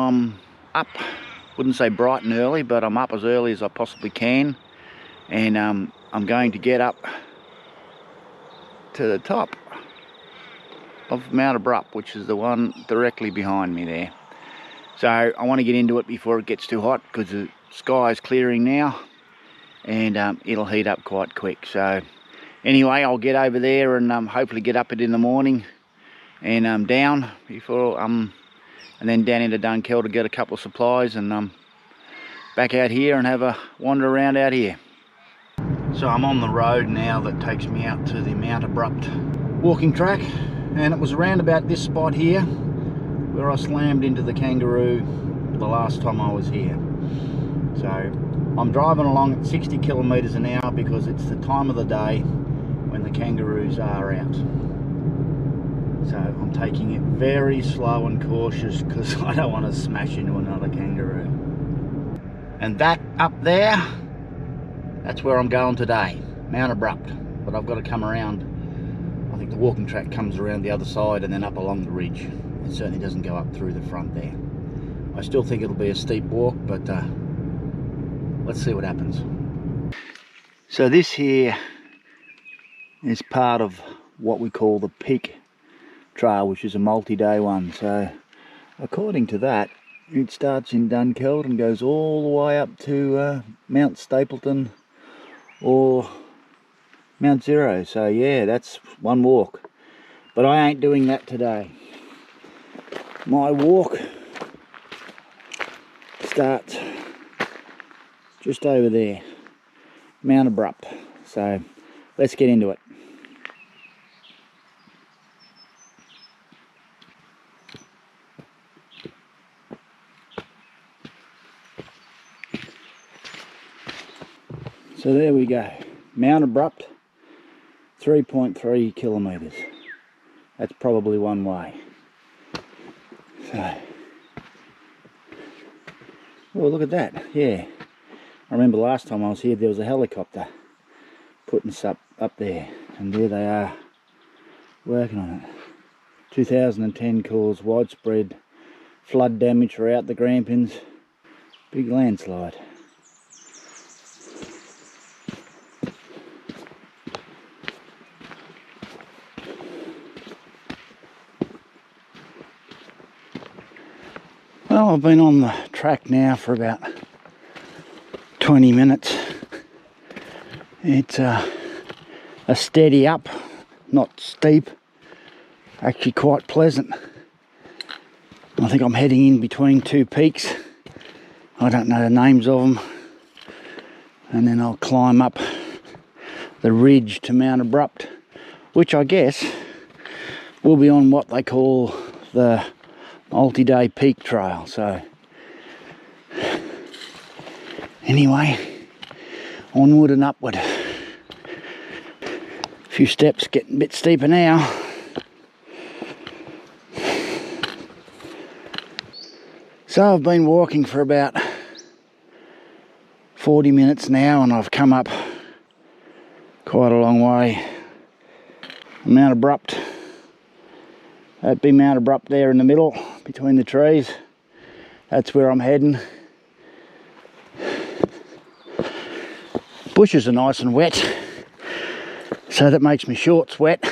I'm up, wouldn't say bright and early, but I'm up as early as I possibly can, and I'm going to get up to the top of Mt Abrupt, which is the one directly behind me there. So I want to get into it before it gets too hot, because the sky is clearing now, and it'll heat up quite quick. So anyway, I'll get over there and hopefully get up it in the morning, and down before and then down into Dunkeld to get a couple of supplies, and back out here and have a wander around out here. So I'm on the road now that takes me out to the Mt Abrupt walking track, and it was around about this spot here where I slammed into the kangaroo the last time I was here. So I'm driving along at 60 kilometers an hour because it's the time of the day when the kangaroos are out. So I'm taking it very slow and cautious because I don't want to smash into another kangaroo. And that up there, that's where I'm going today, Mt Abrupt. But I've got to come around. I think the walking track comes around the other side and then up along the ridge. It certainly doesn't go up through the front there. I still think it'll be a steep walk, but let's see what happens. So this here is part of what we call the Peak Trail, which is a multi-day one. So according to that, it starts in Dunkeld and goes all the way up to Mount Stapleton or Mount Zero. So yeah, that's one walk, but I ain't doing that today. My walk starts just over there, Mt Abrupt. So let's get into it. So there we go, Mt Abrupt, 3.3 kilometers. That's probably one way. So, oh, look at that. Yeah, I remember last time I was here there was a helicopter putting us up there, and there they are working on it. 2010 caused widespread flood damage throughout the Grampians. Big landslide. Well, I've been on the track now for about 20 minutes. It's a steady up, not steep, actually quite pleasant. I think I'm heading in between two peaks. I don't know the names of them. And then I'll climb up the ridge to Mt Abrupt, which I guess will be on what they call the multi-day peak trail. So anyway, onward and upward. A few steps getting a bit steeper now. So I've been walking for about 40 minutes now, and I've come up quite a long way. Mt Abrupt. That'd be Mt Abrupt there in the middle between the trees. That's where I'm heading. Bushes are nice and wet, so that makes my shorts wet,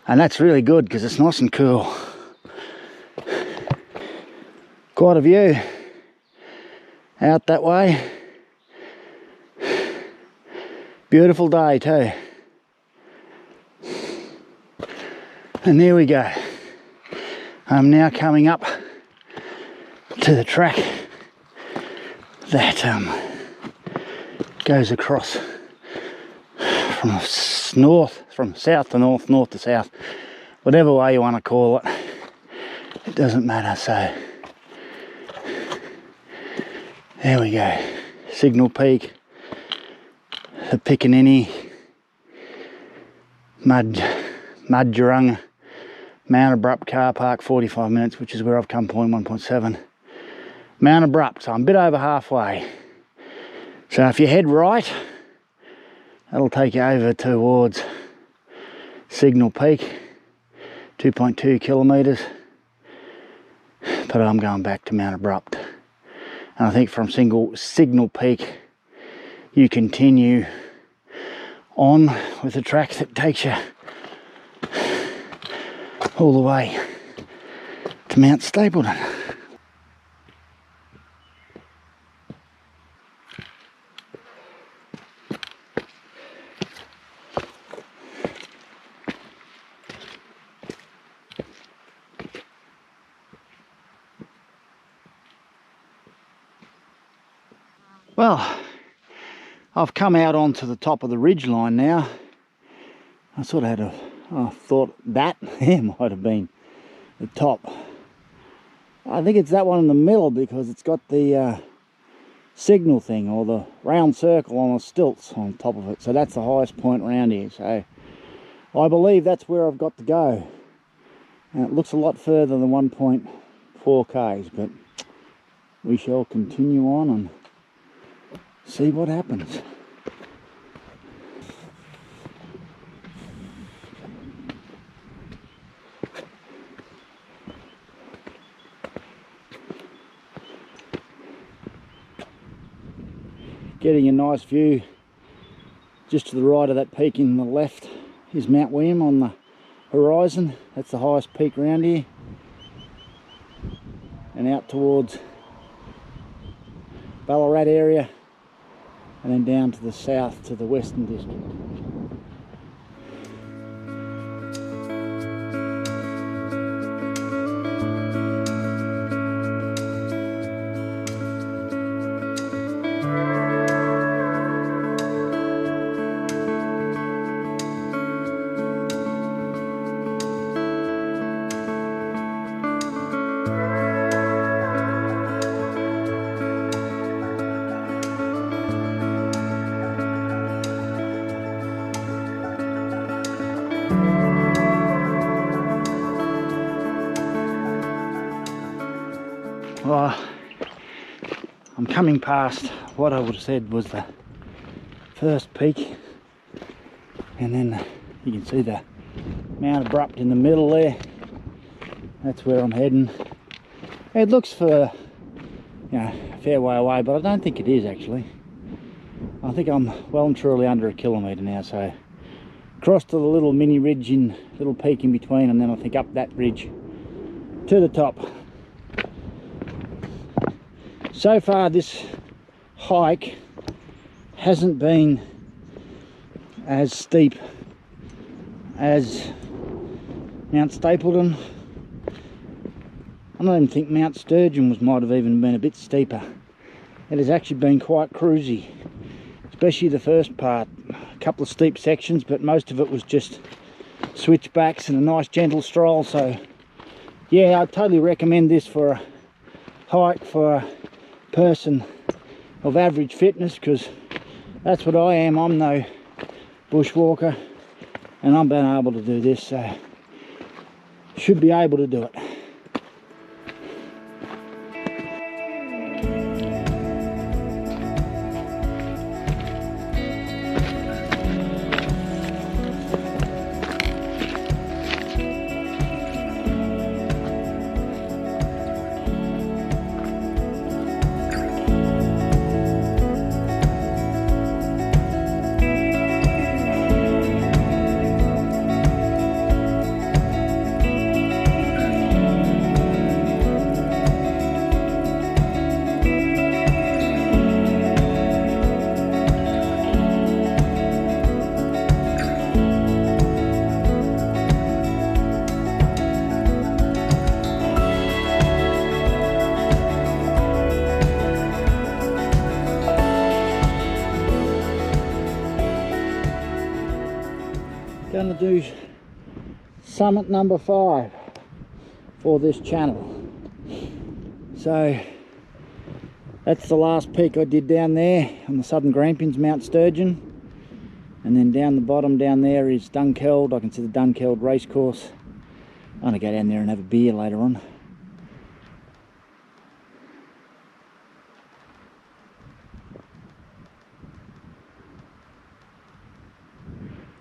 and that's really good because it's nice and cool. Quite a view out that way. Beautiful day too. And there we go. I'm now coming up to the track that goes across from north, from south to north, north to south, whatever way you want to call it. It doesn't matter. So there we go. Signal Peak, the Piccaninny, Mudgurunga, Mt Abrupt car park, 45 minutes, which is where I've come, point 1.7. Mt Abrupt, so I'm a bit over halfway. So if you head right, that'll take you over towards Signal Peak, 2.2 kilometres. but I'm going back to Mt Abrupt. And I think from Signal Peak you continue on with a track that takes you all the way to Mount Stapleton. Well, I've come out onto the top of the ridge line now. I sort of had I thought that there might have been the top. I think it's that one in the middle because it's got the signal thing, or the round circle on the stilts on top of it. So that's the highest point around here. So I believe that's where I've got to go. And it looks a lot further than 1.4 k's, but we shall continue on and see what happens. Getting a nice view just to the right of that peak in the left is Mount William on the horizon. That's the highest peak around here. And out towards Ballarat area, and then down to the south to the Western District. Well, I'm coming past what I would have said was the first peak, and then you can see the Mt Abrupt in the middle there. That's where I'm heading. It looks for, you know, a fair way away, but I don't think it is actually. I think I'm well and truly under a kilometre now, so across to the little mini ridge in, little peak in between, and then I think up that ridge to the top. So far this hike hasn't been as steep as Mount Stapleton. I don't even think Mount Sturgeon might have even been a bit steeper. It has actually been quite cruisy, especially the first part. A couple of steep sections, but most of it was just switchbacks and a nice gentle stroll. So yeah, I totally recommend this for a hike for a person of average fitness, because that's what I am. I'm no bushwalker, and I'm being able to do this, so should be able to do it. Going to do summit number 5 for this channel. So that's the last peak I did down there on the southern Grampians, Mount Sturgeon, and then down the bottom down there is Dunkeld. I can see the Dunkeld racecourse. I'm going to go down there and have a beer later on.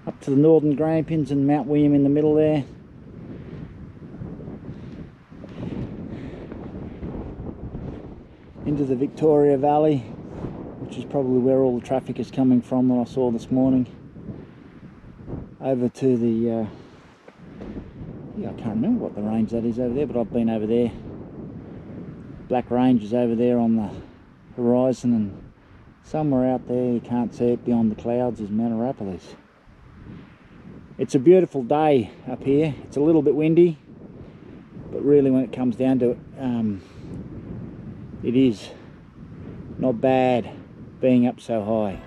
Up to the northern Grampians and Mount William in the middle there. the Victoria Valley, which is probably where all the traffic is coming from that I saw this morning. Over to the, yeah, I can't remember what the range that is over there, but I've been over there. Black Range is over there on the horizon, and somewhere out there, you can't see it beyond the clouds, is Mt Abrupt. It's a beautiful day up here. It's a little bit windy, but really when it comes down to it, it is not bad being up so high.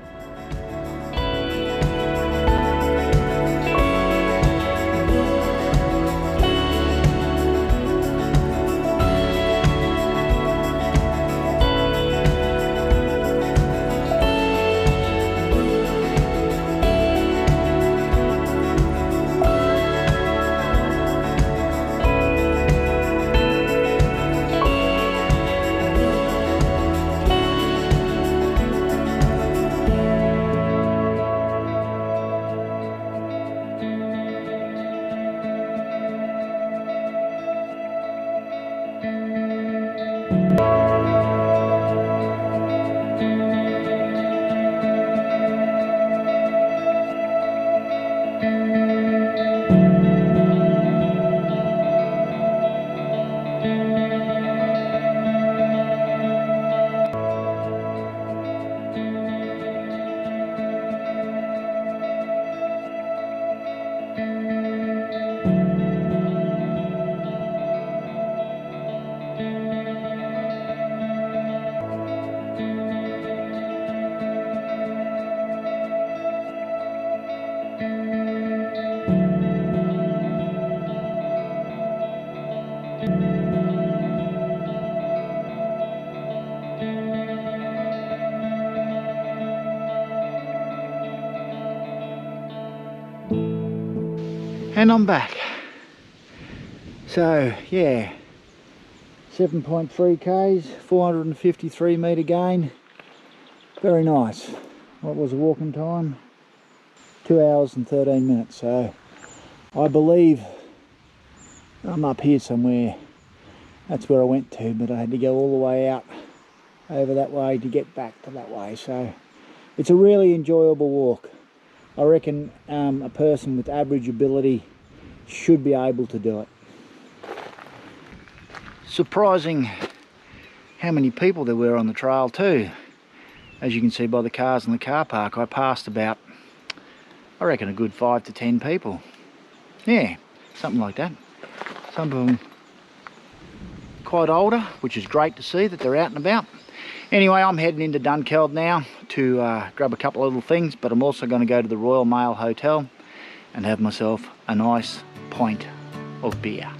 And I'm back. So yeah, 7.3 k's, 453 metre gain. Very nice. What was the walking time? 2 hours and 13 minutes. So I believe I'm up here somewhere. That's where I went to, but I had to go all the way out over that way to get back to that way. So it's a really enjoyable walk. I reckon a person with average ability should be able to do it. Surprising how many people there were on the trail too. As you can see by the cars in the car park, I passed about, I reckon, a good 5 to 10 people. Yeah, something like that. Some of them quite older, which is great to see that they're out and about. Anyway, I'm heading into Dunkeld now to grab a couple of little things, but I'm also going to go to the Royal Mail Hotel and have myself a nice pint of beer.